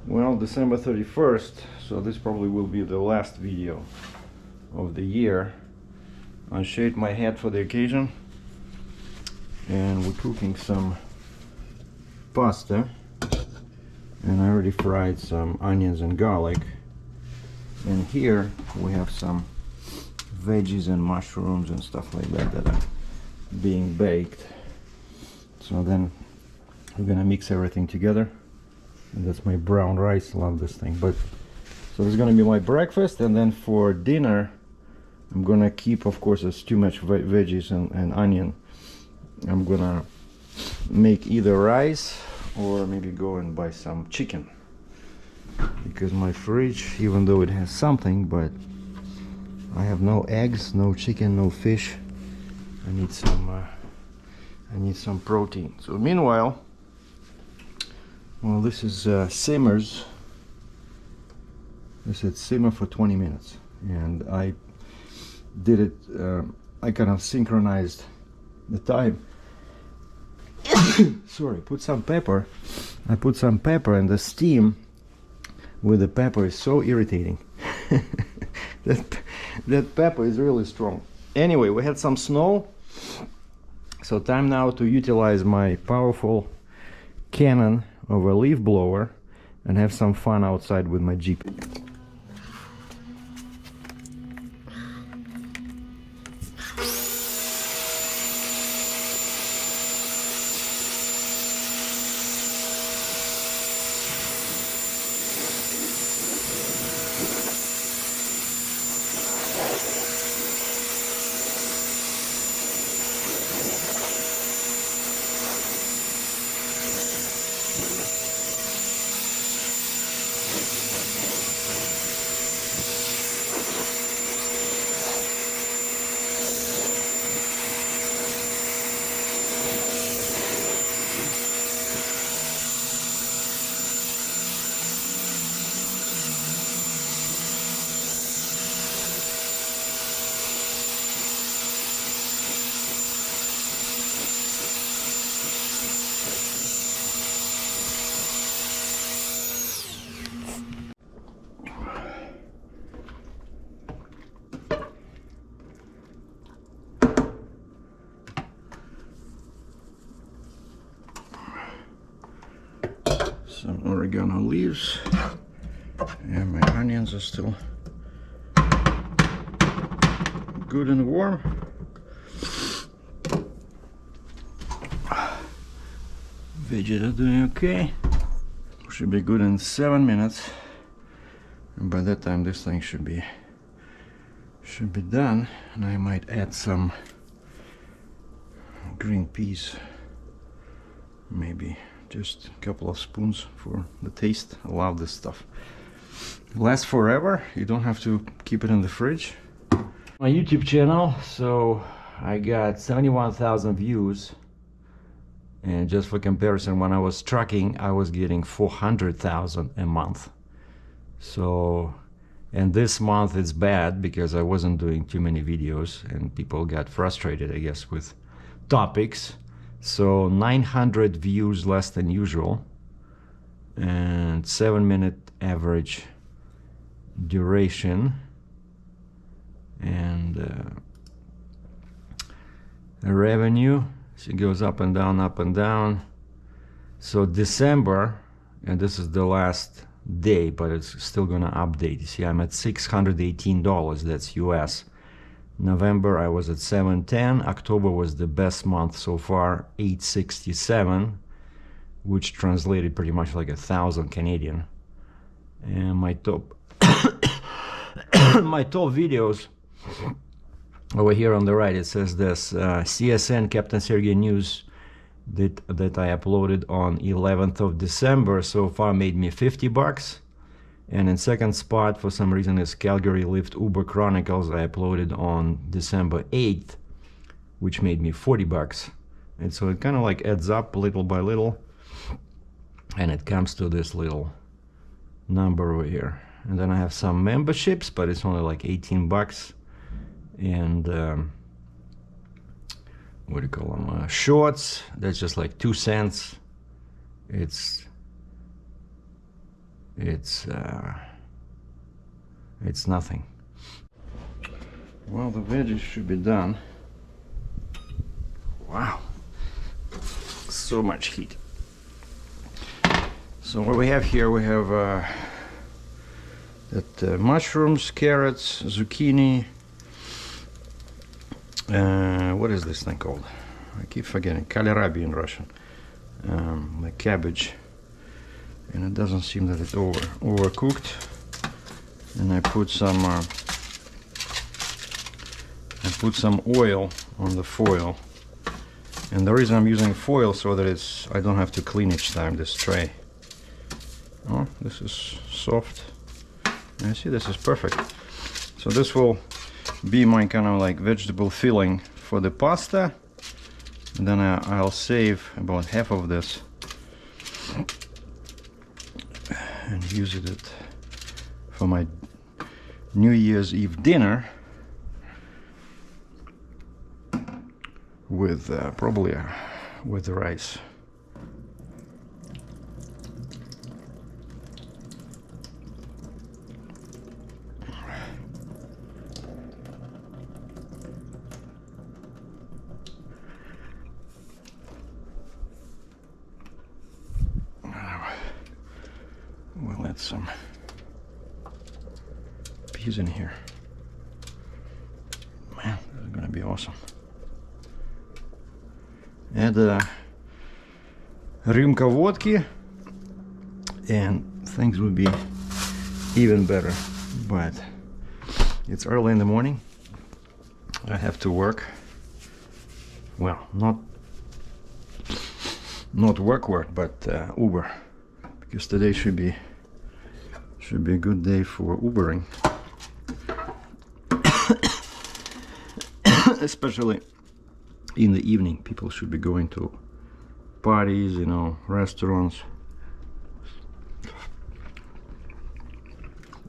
Well, December 31st, so this probably will be the last video of the year. I shaved my head for the occasion, and we're cooking some pasta, and I already fried some onions and garlic, and here we have some veggies and mushrooms and stuff like that that are being baked. So then we're gonna mix everything together. And that's my brown rice. Love this thing. But so this is gonna be my breakfast, and then for dinner I'm gonna keep, of course, there's too much veggies and onion. I'm gonna make either rice or maybe go and buy some chicken, because my fridge, even though it has something, but I have no eggs, no chicken, no fish. I need some protein. So meanwhile, well, this is simmers. This said simmer for 20 minutes, and I did it. I kind of synchronized the time. Sorry, put some pepper. I put some pepper, and the steam with the pepper is so irritating. that pepper is really strong. Anyway, we had some snow, so time now to utilize my powerful cannon of a leaf blower and have some fun outside with my Jeep. Some oregano leaves, and my onions are still good and warm. Veggies are doing okay. Should be good in 7 minutes, and by that time this thing should be done. And I might add some green peas, maybe just a couple of spoons for the taste. I love this stuff. It lasts forever. You don't have to keep it in the fridge. My YouTube channel, so I got 71,000 views, and just for comparison, when I was trucking, I was getting 400,000 a month. So, and this month it's bad because I wasn't doing too many videos, and people got frustrated, I guess, with topics. So 900 views less than usual, and 7-minute average duration, and the revenue, so it goes up and down, up and down. So December, and this is the last day, but it's still gonna update. You see, I'm at $618, that's US. November I was at 710. October was the best month so far, 867, which translated pretty much like 1,000 Canadian. And my top my top videos over here on the right, it says this CSN Captain Sergei news that I uploaded on 11th of December so far made me $50. And in second spot, for some reason, is Calgary Lift Uber Chronicles. I uploaded on December 8th, which made me $40. And so it kind of like adds up little by little, and it comes to this little number over here. And then I have some memberships, but it's only like $18. And what do you call them? Shorts, that's just like 2 cents. It's it's nothing. Well, the veggies should be done. Wow, so much heat. So what we have here, we have mushrooms, carrots, zucchini. What is this thing called? I keep forgetting. Kohlrabi in Russian. The cabbage, and it doesn't seem that it's overcooked. And I put some oil on the foil. And the reason I'm using foil so that I don't have to clean each time this tray. Oh, this is soft. I see, this is perfect. So this will be my kind of like vegetable filling for the pasta. And then I'll save about half of this and use it for my New Year's Eve dinner with probably with the rice. We'll add some peas in here. Man, this is gonna be awesome. Add a rюмка vodka and things would be even better. But it's early in the morning. I have to work. Well, not work, but Uber, because today should be a good day for Ubering. Especially in the evening, people should be going to parties, you know, restaurants.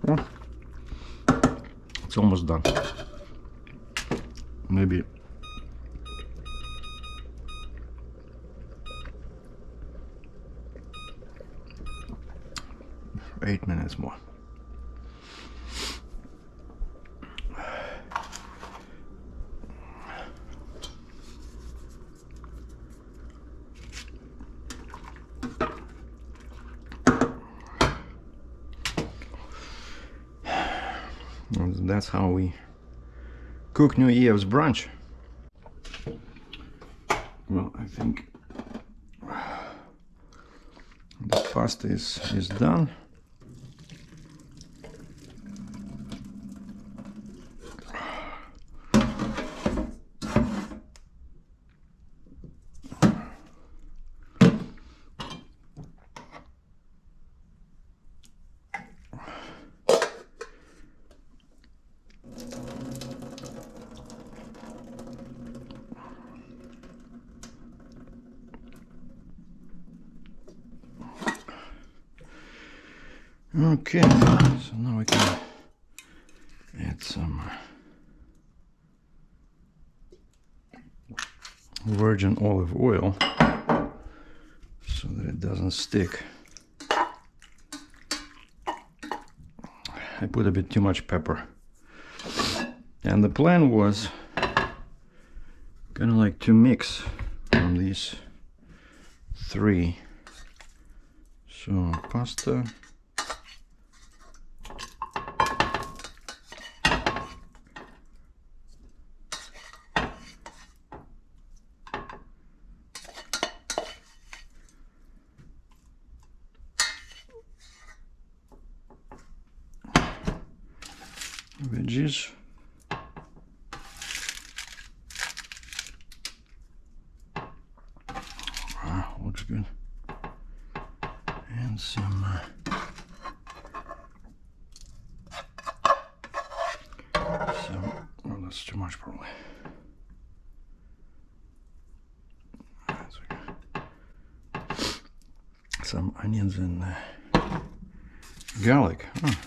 Well, it's almost done. Maybe for 8 minutes more. And that's how we cook New Year's brunch. Well, I think the pasta is done. Okay, so now we can add some virgin olive oil so that it doesn't stick. I put a bit too much pepper. And the plan was kind of like to mix from these three. So pasta, veggies, wow, looks good, and some oh, that's too much probably. That's okay. Some onions and garlic. Oh.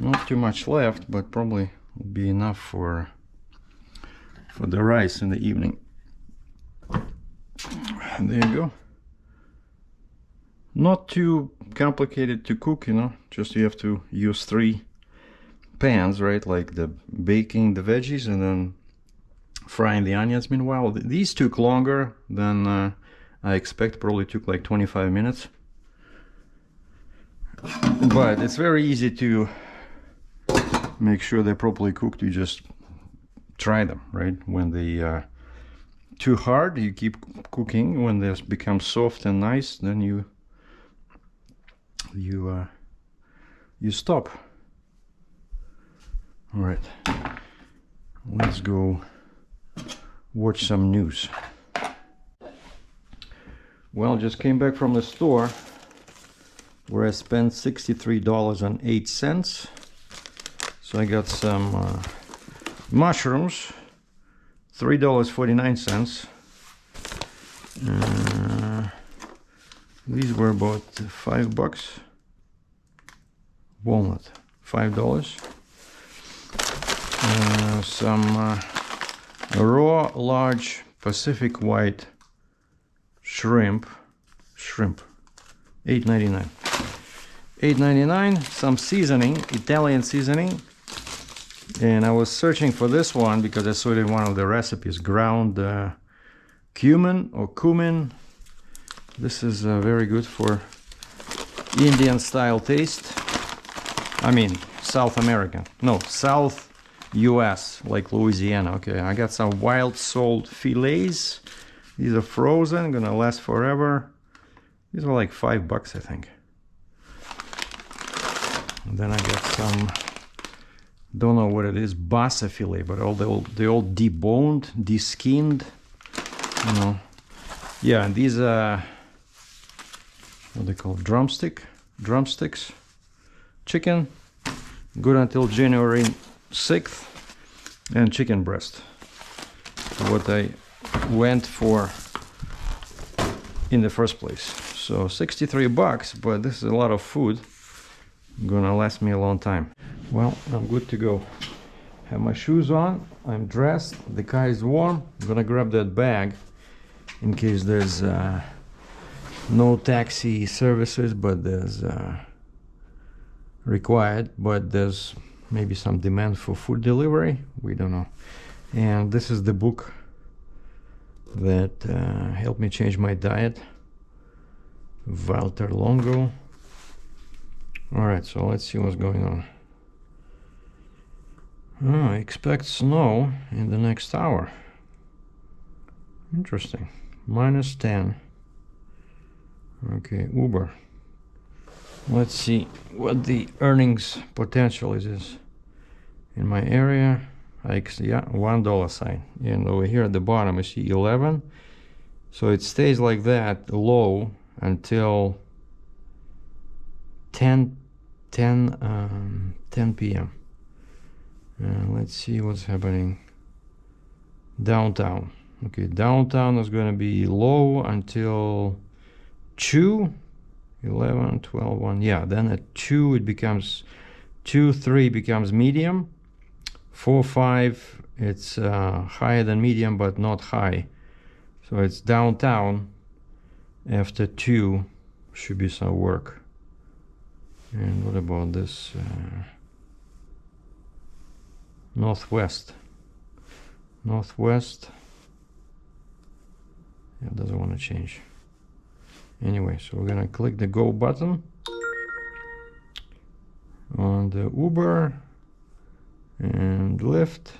Not too much left, but probably will be enough for the rice in the evening. And there you go. Not too complicated to cook, you know, just you have to use 3 pans, right? Like the baking the veggies and then frying the onions. Meanwhile, these took longer than I expect, probably took like 25 minutes. But it's very easy to make sure they're properly cooked. You just try them, right? When they too hard, you keep cooking. When they become soft and nice, then you stop. All right, let's go watch some news. Well, just came back from the store where I spent $63.08. So I got some mushrooms, $3.49. These were about $5. Walnut, $5. Some raw large Pacific white shrimp, $8.99. $8.99. Some seasoning, Italian seasoning, and I was searching for this one because I saw it in one of the recipes, ground cumin or cumin. This is very good for Indian style taste. I mean South American, no, South US, like Louisiana. Okay, I got some wild salt fillets. These are frozen, gonna last forever. These are like $5, I think. And then I got some, don't know what it is, bassa fillet, but all they all deboned, deskinned, you know. Yeah, and these are what they call drumsticks, chicken, good until January 6th, and chicken breast, what I went for in the first place. So $63, but this is a lot of food, gonna last me a long time. Well, I'm good to go. Have my shoes on, I'm dressed, the car is warm. I'm gonna grab that bag in case there's no taxi services, but there's required, but there's maybe some demand for food delivery, we don't know. And this is the book that helped me change my diet, Walter Longo. All right, so let's see what's going on. I expect snow in the next hour. Interesting. -10. Okay, Uber. Let's see what the earnings potential is in my area. Yeah, $1 sign, and over here at the bottom I see 11. So it stays like that low until 10 p.m. Let's see what's happening downtown. Okay, downtown is going to be low until 2, 11, 12, 1. Yeah, then at 2 it becomes 2, 3 becomes medium. 4, 5 it's higher than medium but not high. So it's downtown. After 2 should be some work. And what about this northwest? Northwest, yeah, doesn't want to change. Anyway, so we're gonna click the go button on the Uber and Lyft.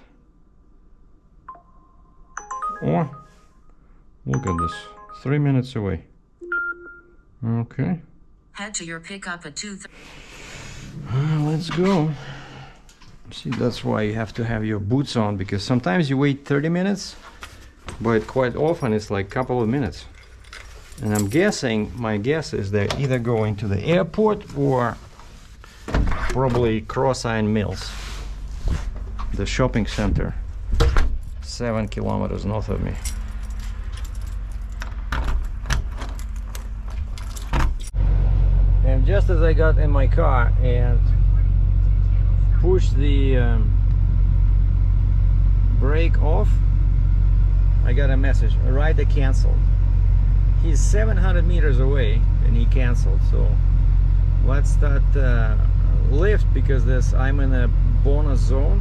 Oh, look at this, 3 minutes away. Okay. Head to your pickup at 2:30. Let's go. See, that's why you have to have your boots on, because sometimes you wait 30 minutes, but quite often it's like a couple of minutes. And I'm guessing, my guess is they're either going to the airport or probably Cross-Iron Mills, the shopping center, 7 kilometers north of me. And just as I got in my car and pushed the brake off, I got a message, rider canceled. he's 700 meters away and he canceled. So let's start Lyft, because I'm in a bonus zone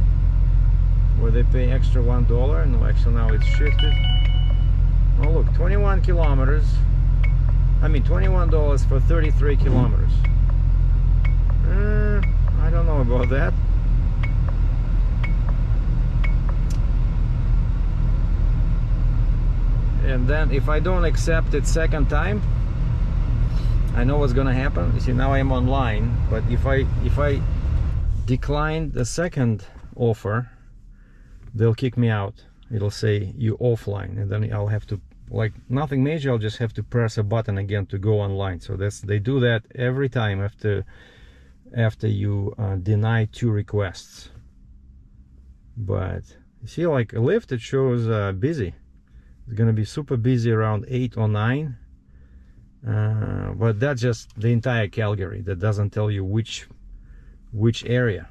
where they pay extra $1. No, actually now it's shifted. Oh look, 21 kilometers. I mean $21 for 33 kilometers. I don't know about that. And then if I don't accept it second time, I know what's gonna happen. You see, now I'm online, but if I decline the second offer, they'll kick me out. It'll say you offline, and then I'll have to, like, nothing major, I'll just have to press a button again to go online. So they do that every time after you deny 2 requests. But you see, like a Lyft, it shows busy. It's gonna be super busy around 8 or 9. But that's just the entire Calgary. That doesn't tell you which area.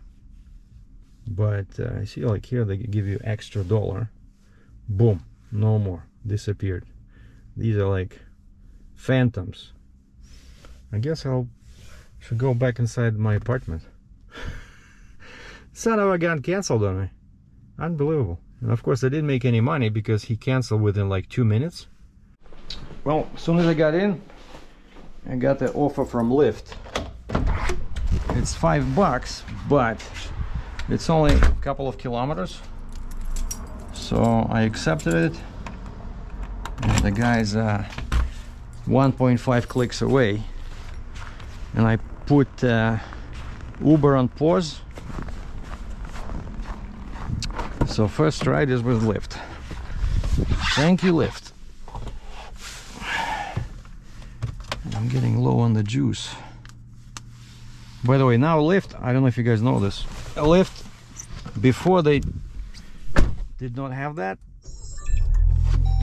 But I see, like here they give you extra $1. Boom, no more, disappeared. These are like phantoms. I guess should go back inside my apartment. Son of a gun canceled on me. Unbelievable. And of course I didn't make any money because he canceled within like 2 minutes. Well, as soon as I got in, I got the offer from Lyft. It's $5, but it's only a couple of kilometers. So I accepted it. And the guy's 1.5 clicks away. And I put Uber on pause. So first ride is with Lyft. Thank you, Lyft. I'm getting low on the juice. By the way, now Lyft, I don't know if you guys know this, Lyft, before they did not have that.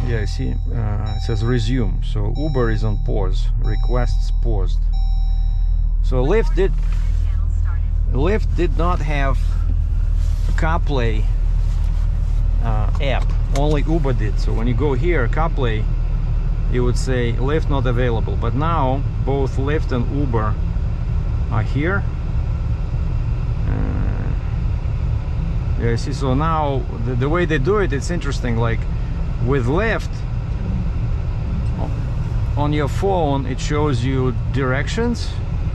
Yeah, I see, it says resume. So Uber is on pause, requests paused. So Lyft did not have CarPlay app, only Uber did. So when you go here, CarPlay, it would say Lyft not available. But now both Lyft and Uber are here. Yeah, see, so now the way they do it, it's interesting. Like with Lyft, on your phone it shows you directions,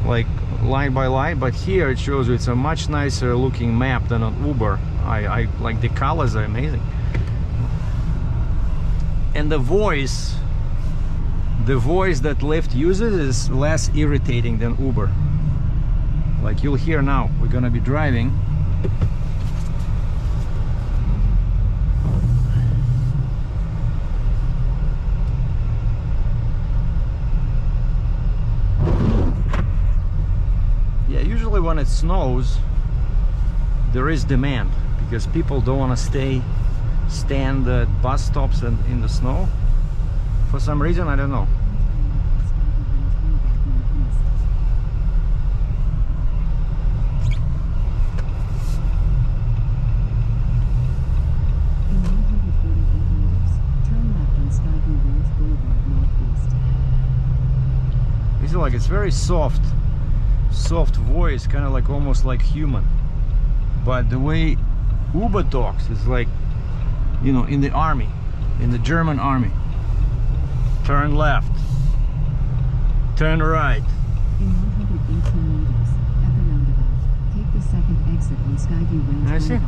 like line by line, but here it shows you, it's a much nicer looking map than on Uber. I like, the colors are amazing, and the voice that Lyft uses is less irritating than Uber. Like you'll hear now, we're gonna be driving. Yeah, usually when it snows, there is demand because people don't want to stand at bus stops and in the snow. For some reason, I don't know. It's like, it's very soft voice, kind of like almost like human. But the way Uber talks is like, you know, in the army, in the German army. Turn left, turn right. In 118 meters, at the roundabout, take the second exit on Skyview Ranch. I see.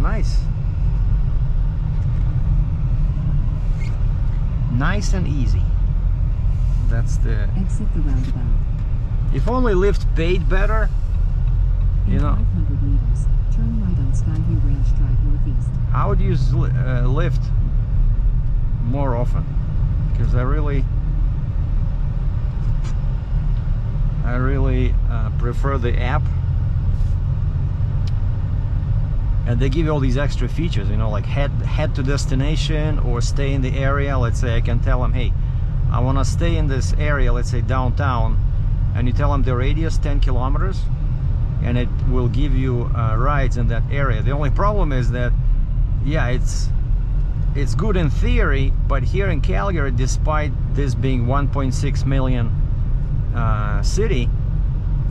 Nice. Nice and easy. That's the... Exit the roundabout. If only Lyft paid better, you know. 500 meters, turn right on Skyview Ranch Drive northeast. I would use Lyft more often because I really prefer the app, and they give you all these extra features, you know, like head to destination or stay in the area. Let's say I can tell them, hey, I want to stay in this area, let's say downtown, and you tell them the radius 10 kilometers, and it will give you rides in that area. The only problem is that, yeah, it's good in theory, but here in Calgary, despite this being 1.6 million city,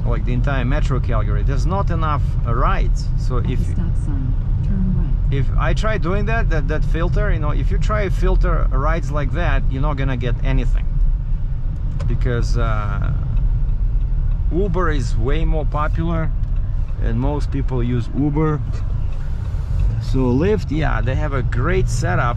like the entire metro Calgary, there's not enough rides. So At the stop sign, turn right. if I try doing that filter, you know, if you try to filter rides like that, you're not gonna get anything, because Uber is way more popular and most people use Uber. So Lyft, yeah, they have a great setup,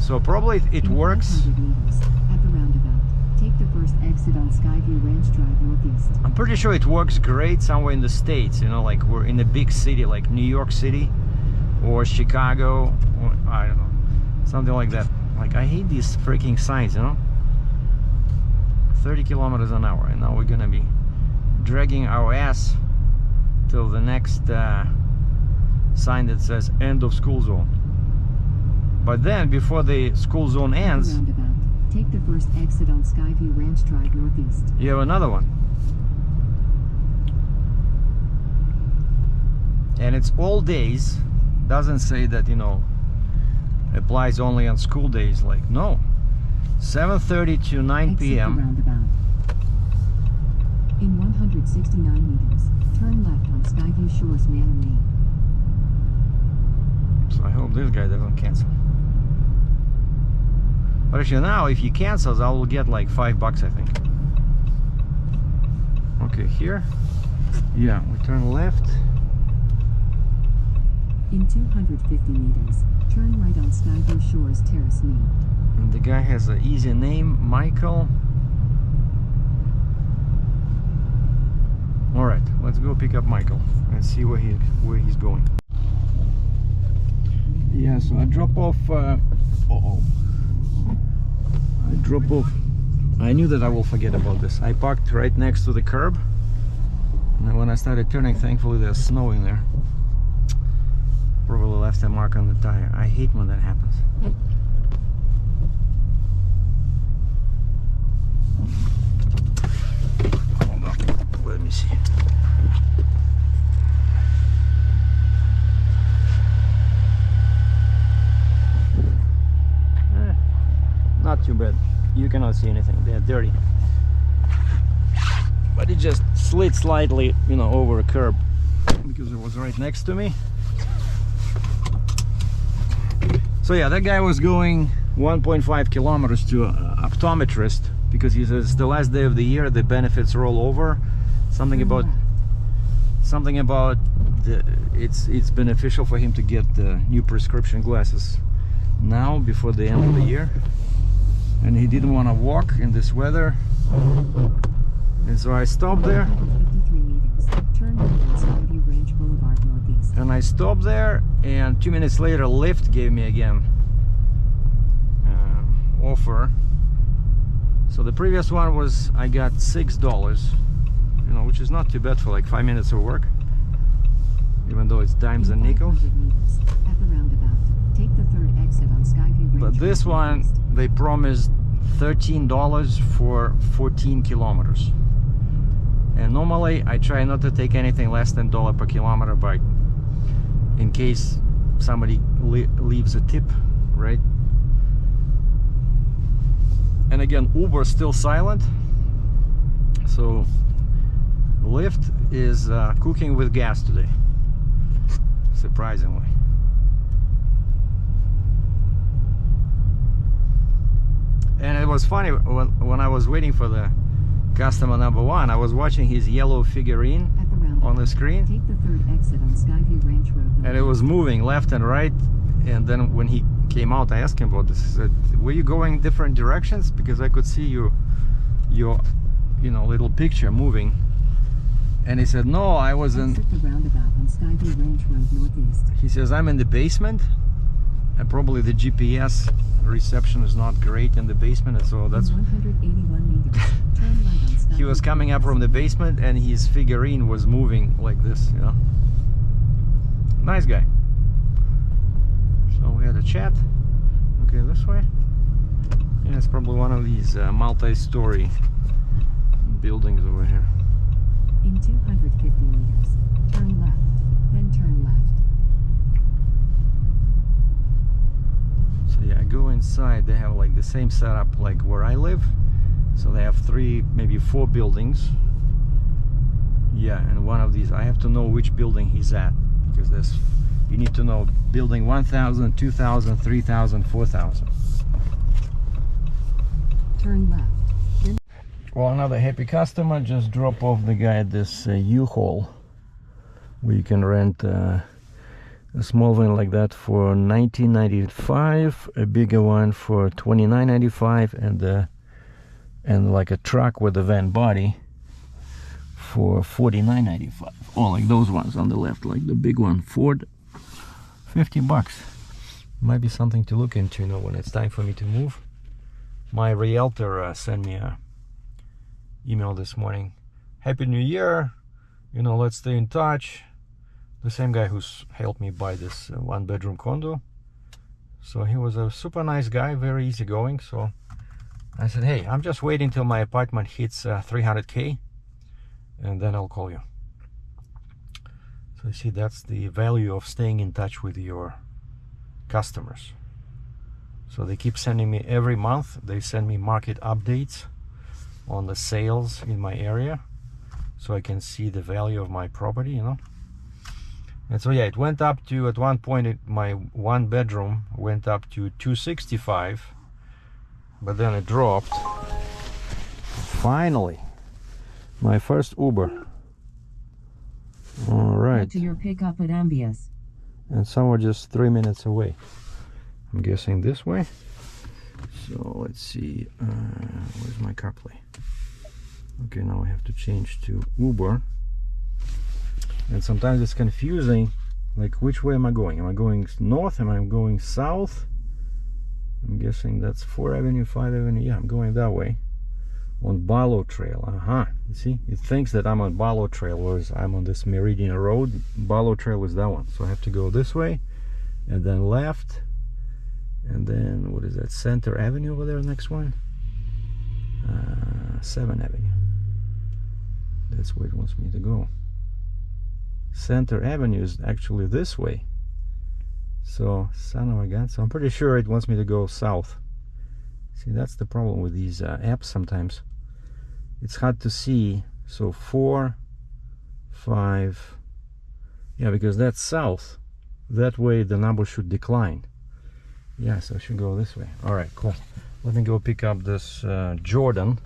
so probably it In works. 500 meters, at the roundabout, take the first exit on Skyview Ranch Drive Northeast. I'm pretty sure it works great somewhere in the States, you know, like we're in a big city like New York City or Chicago, or I don't know, something like that. Like, I hate these freaking signs, you know, 30 kilometers an hour, and now we're gonna be dragging our ass till the next sign that says end of school zone. But then before the school zone At the ends, roundabout, take the first exit on Skyview Ranch Drive Northeast. you have another one, and it's all days. Doesn't say that, you know, applies only on school days. Like, no, 7:30 to 9 Exit the p.m. roundabout. In 169 meters, turn left on Skyview Shores Manor Lane. So I hope this guy doesn't cancel. But actually now, if he cancels, I will get like $5, I think. Okay, here. Yeah, we turn left. In 250 meters, turn right on Skyview Shores Terrace Lane. And the guy has an easy name, Michael. All right, let's go pick up Michael and see where he's going. Yeah, so I drop off. I drop off. I knew that I will forget about this. I parked right next to the curb, and then when I started turning, thankfully there's snow in there. Probably left a mark on the tire. I hate when that happens. Hold on. Let me see. Not too bad. You cannot see anything. They're dirty. But it just slid slightly, you know, over a curb because it was right next to me. So yeah, that guy was going 1.5 kilometers to an optometrist because he says it's the last day of the year, the benefits roll over. Something about it's beneficial for him to get the new prescription glasses now before the end of the year. And he didn't want to walk in this weather, and so I stopped there. 53 meters, turn right on Skyview Ranch Boulevard Northeast. And I stopped there, and 2 minutes later Lyft gave me again offer. So the previous one was I got $6, you know, which is not too bad for like 5 minutes of work, even though it's dimes and nickels. 500 meters, at the roundabout, take the third exit on Skyview Ranch. But this one, they promised $13 for 14 kilometers. And normally I try not to take anything less than $1 per kilometer, but in case somebody leaves a tip, right? And again, Uber is still silent, so Lyft is cooking with gas today, surprisingly. And it was funny, when I was waiting for the customer number one, I was watching his yellow figurine At the roundabout, on the screen, take the third exit on Skyview Ranch Road. and it was moving left and right. And then when he came out, I asked him about this. I said, were you going different directions? Because I could see your you know, little picture moving. And he said, no, I was in... Exit the roundabout on Skyview Ranch Road Northeast. He says, I'm in the basement, and probably the GPS reception is not great in the basement, and so that's... In 181 meters, turn right on Skyview. He was coming up from the basement, and his figurine was moving like this, you know. Nice guy. So we had a chat. Okay, this way. Yeah, it's probably one of these multi-story buildings over here. In 250 meters, turn left, then turn left. go inside, they have like the same setup like where I live. So they have 3, maybe 4 buildings. Yeah, and one of these, I have to know which building he's at, because there's, you need to know building 1000, 2000, 3000, 4000. Turn left. Then Well, another happy customer just dropped off the guy at this U-Haul, where you can rent a small van like that for $19.95, a bigger one for $29.95, and like a truck with a van body for $49.95. Oh, like those ones on the left, like the big one, Ford, $50. Might be something to look into, you know, when it's time for me to move. My realtor sent me a email this morning. Happy New Year, you know, let's stay in touch. The same guy who's helped me buy this 1-bedroom condo. So he was a super nice guy, very easygoing. So I said, hey, I'm just waiting till my apartment hits 300K, and then I'll call you. So you see, that's the value of staying in touch with your customers. So they keep sending me every month, they send me market updates on the sales in my area, so I can see the value of my property, you know. And so yeah, it went up to, at one point, my 1-bedroom went up to 265, but then it dropped. Finally, my first Uber. All right. head to your pickup at Ambius. And somewhere just 3 minutes away. I'm guessing this way. So let's see, where's my CarPlay? Okay, now I have to change to Uber. And sometimes it's confusing, like which way am I going? Am I going north? Am I going south? I'm guessing that's 4 Avenue, 5 Avenue. Yeah, I'm going that way. On Barlow Trail. You see, it thinks that I'm on Barlow Trail, whereas I'm on this Meridian Road. Barlow Trail is that one. So I have to go this way and then left. And then, what is that? Center Avenue over there, next one? 7 Avenue. That's where it wants me to go. Center Avenue is actually this way. So, son of a gun. So I'm pretty sure it wants me to go south. See, that's the problem with these apps sometimes. It's hard to see. So 4, 5. Yeah, because that's south. That way the number should decline. Yeah, so I should go this way. All right, cool. Let me go pick up this Jordan.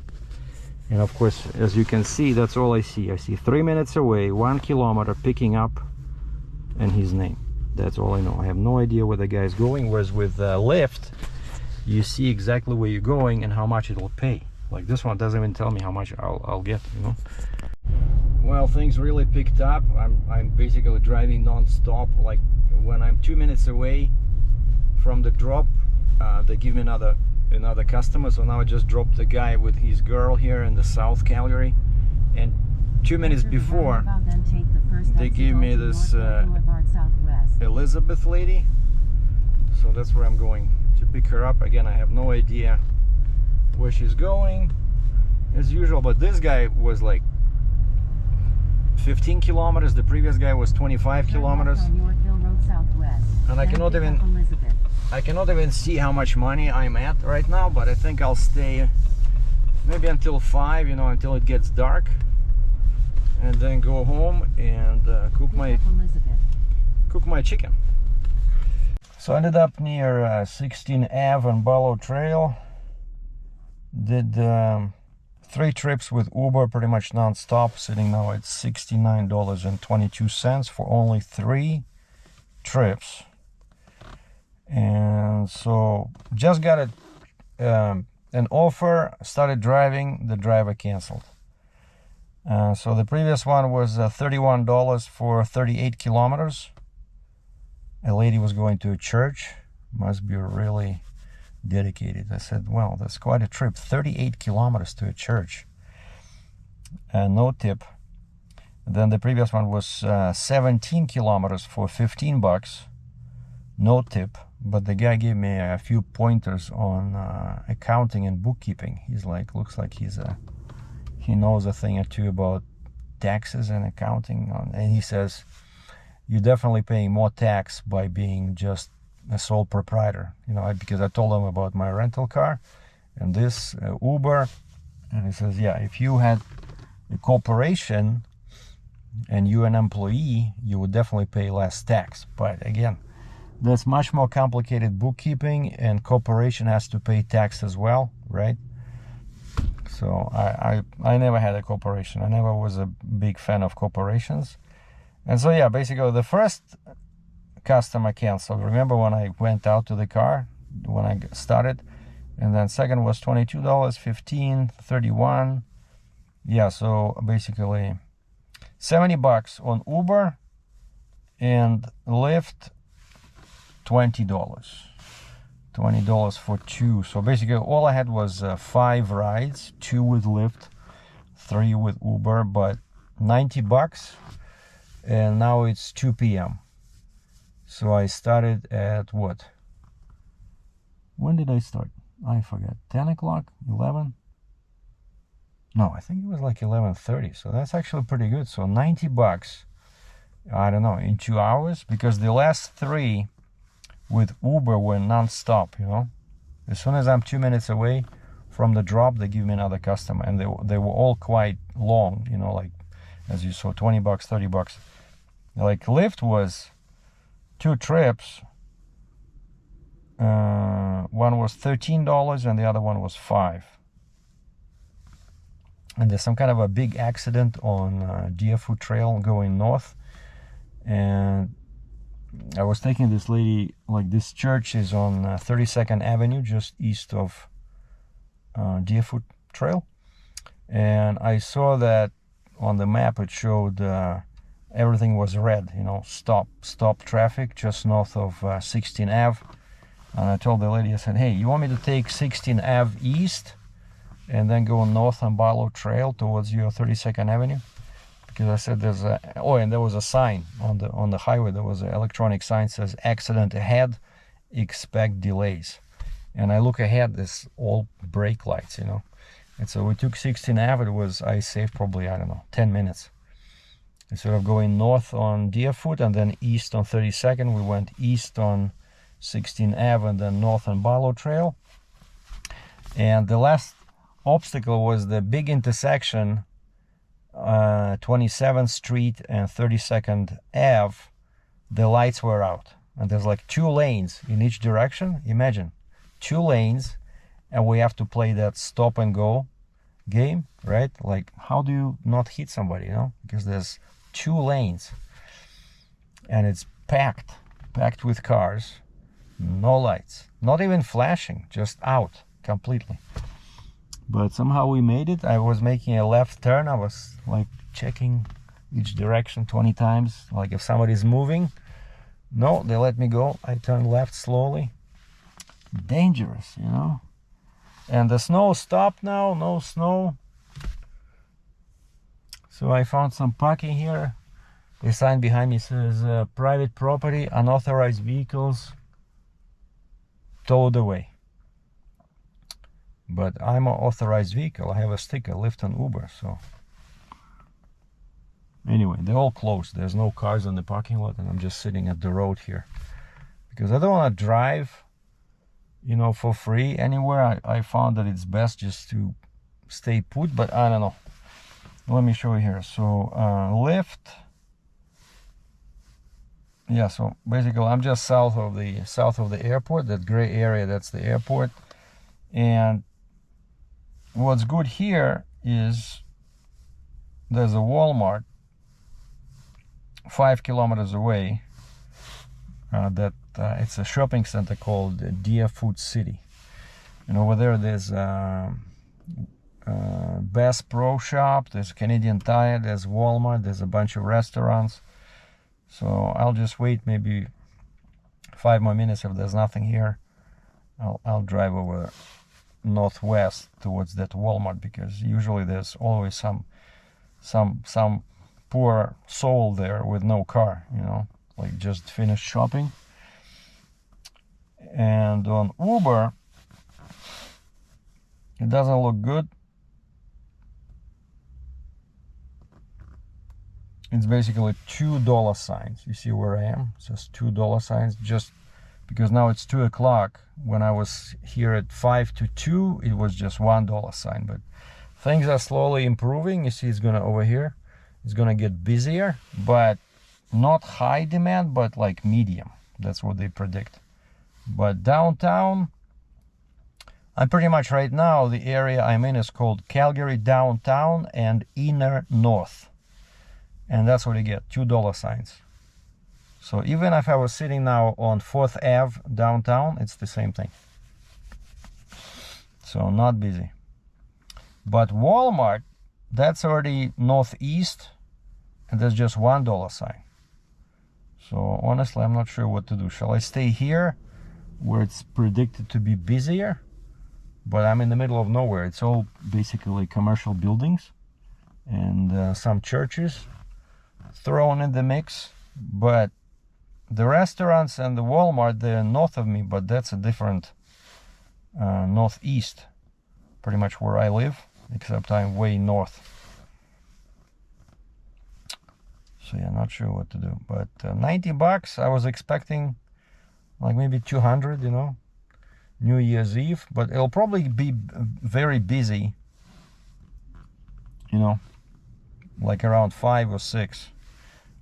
And of course, as you can see, that's all I see. I see 3 minutes away, 1 kilometer, picking up, and his name. That's all I know. I have no idea where the guy is going. Whereas with Lyft, you see exactly where you're going and how much it will pay. Like this one doesn't even tell me how much I'll get, you know. Well, things really picked up. I'm basically driving non-stop. Like when I'm 2 minutes away from the drop, they give me another customer. So now I just dropped the guy with his girl here in the South Calgary, and 2 minutes before they give me this Elizabeth lady. So that's where I'm going to pick her up. Again, I have no idea where she's going as usual, but this guy was like 15 kilometers, the previous guy was 25 kilometers, and I cannot even see how much money I'm at right now, but I think I'll stay maybe until 5, you know, until it gets dark, and then go home and cook my chicken. So I ended up near 16 Ave on Barlow Trail. Did 3 trips with Uber, pretty much non-stop, sitting now at $69.22 for only 3 trips. And so just got an offer, started driving, the driver canceled. So the previous one was $31 for 38 kilometers. A lady was going to a church, must be really dedicated. I said, well, that's quite a trip, 38 kilometers to a church. No tip. Then the previous one was 17 kilometers for $15, no tip. But the guy gave me a few pointers on accounting and bookkeeping. He's like, looks like he knows a thing or two about taxes and accounting. And he says, you're definitely paying more tax by being just a sole proprietor, because I told him about my rental car and this Uber, and he says, yeah, if you had a corporation and you're an employee, you would definitely pay less tax. But again, that's much more complicated bookkeeping, and corporation has to pay tax as well, right? So I never had a corporation. I never was a big fan of corporations. And so yeah, basically the first customer canceled. Remember when I went out to the car when I started? And then second was $22, $15, $31. Yeah, so basically $70 on Uber, and Lyft $20. $20 for two. So basically all I had was 5 rides, 2 with Lyft, 3 with Uber, but $90, and now it's 2 p.m. So I started at what? When did I start? I forget. 10 o'clock? 11? No, I think it was like 11:30. So that's actually pretty good. So $90, I don't know, in 2 hours, because the last 3 with Uber were non-stop, As soon as I'm 2 minutes away from the drop, they give me another customer, and they were all quite long, like as you saw, $20, $30. Like Lyft was 2 trips. One was $13 and the other one was $5. And there's some kind of a big accident on Deerfoot Trail going north, and I was taking this lady, like this church is on 32nd Avenue, just east of Deerfoot Trail. And I saw that on the map it showed everything was red, stop traffic just north of 16 Ave. And I told the lady, I said, hey, you want me to take 16 Ave east and then go north on Barlow Trail towards your 32nd Avenue? Because I said and there was a sign on the highway. There was an electronic sign says accident ahead, expect delays. And I look ahead, there's all brake lights, And so we took 16 Ave. I saved probably, 10 minutes. Instead of going north on Deerfoot and then east on 32nd, we went east on 16 Ave and then north on Barlow Trail. And the last obstacle was the big intersection, 27th Street and 32nd Ave. The lights were out, and there's like 2 lanes in each direction. Imagine 2 lanes, and we have to play that stop and go game, right? Like, how do you not hit somebody, because there's 2 lanes and it's packed with cars, no lights, not even flashing, just out completely. But somehow we made it. I was making a left turn. I was like checking each direction 20 times, like if somebody's moving. No, they let me go. I turned left slowly. Dangerous, And the snow stopped now, no snow. So I found some parking here. The sign behind me says private property, unauthorized vehicles towed away. But I'm an authorized vehicle. I have a sticker, Lyft and Uber. So anyway, they're all closed. There's no cars in the parking lot, and I'm just sitting at the road here because I don't want to drive, for free anywhere. I found that it's best just to stay put, but I don't know. Let me show you here. So Lyft. Yeah, so basically I'm just south of the airport. That gray area, that's the airport. And what's good here is there's a Walmart 5 kilometers away. It's a shopping center called Deerfoot City. And over there's Bass Pro Shop, there's Canadian Tire, there's Walmart, there's a bunch of restaurants. So I'll just wait maybe 5 more minutes. If there's nothing here, I'll drive over northwest towards that Walmart, because usually there's always some poor soul there with no car, like just finished shopping. And on Uber, it doesn't look good. It's basically $2 signs. You see where I am? It says $2 signs. Just because now it's 2 o'clock. When I was here at 5 to 2, it was just $1 sign, but things are slowly improving. You see, it's gonna over here, it's gonna get busier, but not high demand, but like medium. That's what they predict. But downtown, I'm pretty much right now, the area I'm in is called Calgary Downtown and Inner North. And that's what you get, $2 signs. So even if I was sitting now on 4th Ave downtown, it's the same thing. So not busy. But Walmart, that's already northeast, and there's just $1 sign. So honestly, I'm not sure what to do. Shall I stay here where it's predicted to be busier? But I'm in the middle of nowhere. It's all basically commercial buildings and some churches thrown in the mix. But the restaurants and the Walmart, they're north of me, but that's a different northeast, pretty much where I live, except I'm way north. So yeah, not sure what to do. But $90, I was expecting like maybe 200, you know, New Year's Eve, but it'll probably be very busy, you know, like around 5 or 6.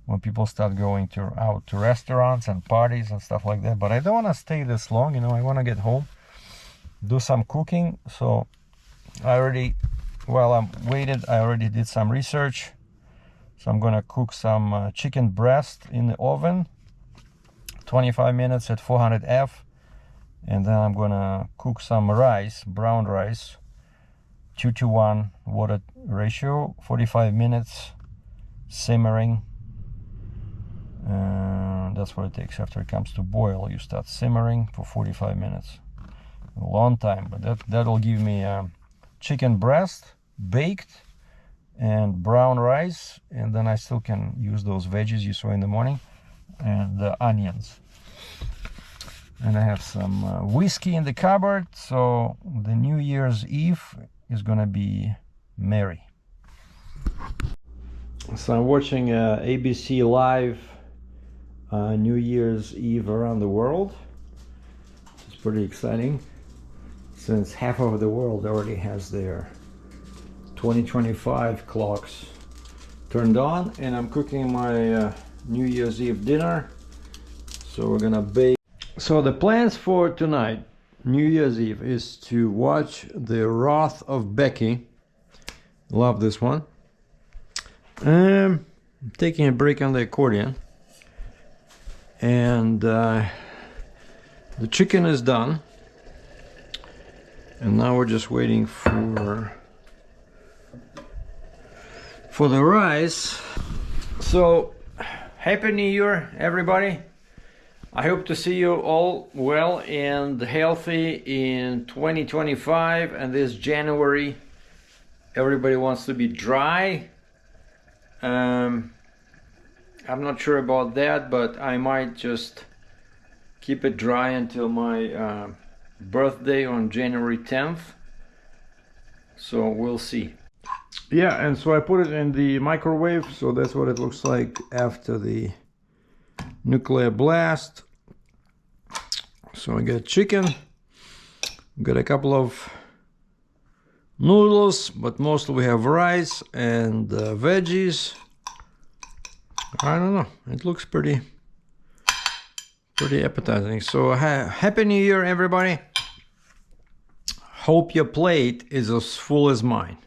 When people start going out to restaurants and parties and stuff like that. But I don't want to stay this long, you know. I want to get home, do some cooking. So I already, while I'm waited, I already did some research. So I'm going to cook some chicken breast in the oven, 25 minutes at 400 F. And then I'm going to cook some rice, brown rice, 2-to-1 water ratio, 45 minutes simmering. That's what it takes. After it comes to boil, you start simmering for 45 minutes. A long time, but that'll give me chicken breast baked and brown rice, and then I still can use those veggies you saw in the morning and onions. And I have some whiskey in the cupboard, so the New Year's Eve is gonna be merry. So I'm watching ABC Live New Year's Eve around the world. It's pretty exciting, since half of the world already has their 2025 clocks turned on, and I'm cooking my New Year's Eve dinner. So we're gonna bake. So the plans for tonight, New Year's Eve, is to watch The Wrath of Becky. Love this one. Taking a break on the accordion. And the chicken is done, and now we're just waiting for the rice. So happy New Year, everybody. I hope to see you all well and healthy in 2025, and this January everybody wants to be dry. I'm not sure about that, but I might just keep it dry until my birthday on January 10th. So we'll see. Yeah, and so I put it in the microwave, so that's what it looks like after the nuclear blast. So I got chicken, got a couple of noodles, but mostly we have rice and veggies. I don't know, it looks pretty appetizing. So happy New Year, everybody. Hope your plate is as full as mine.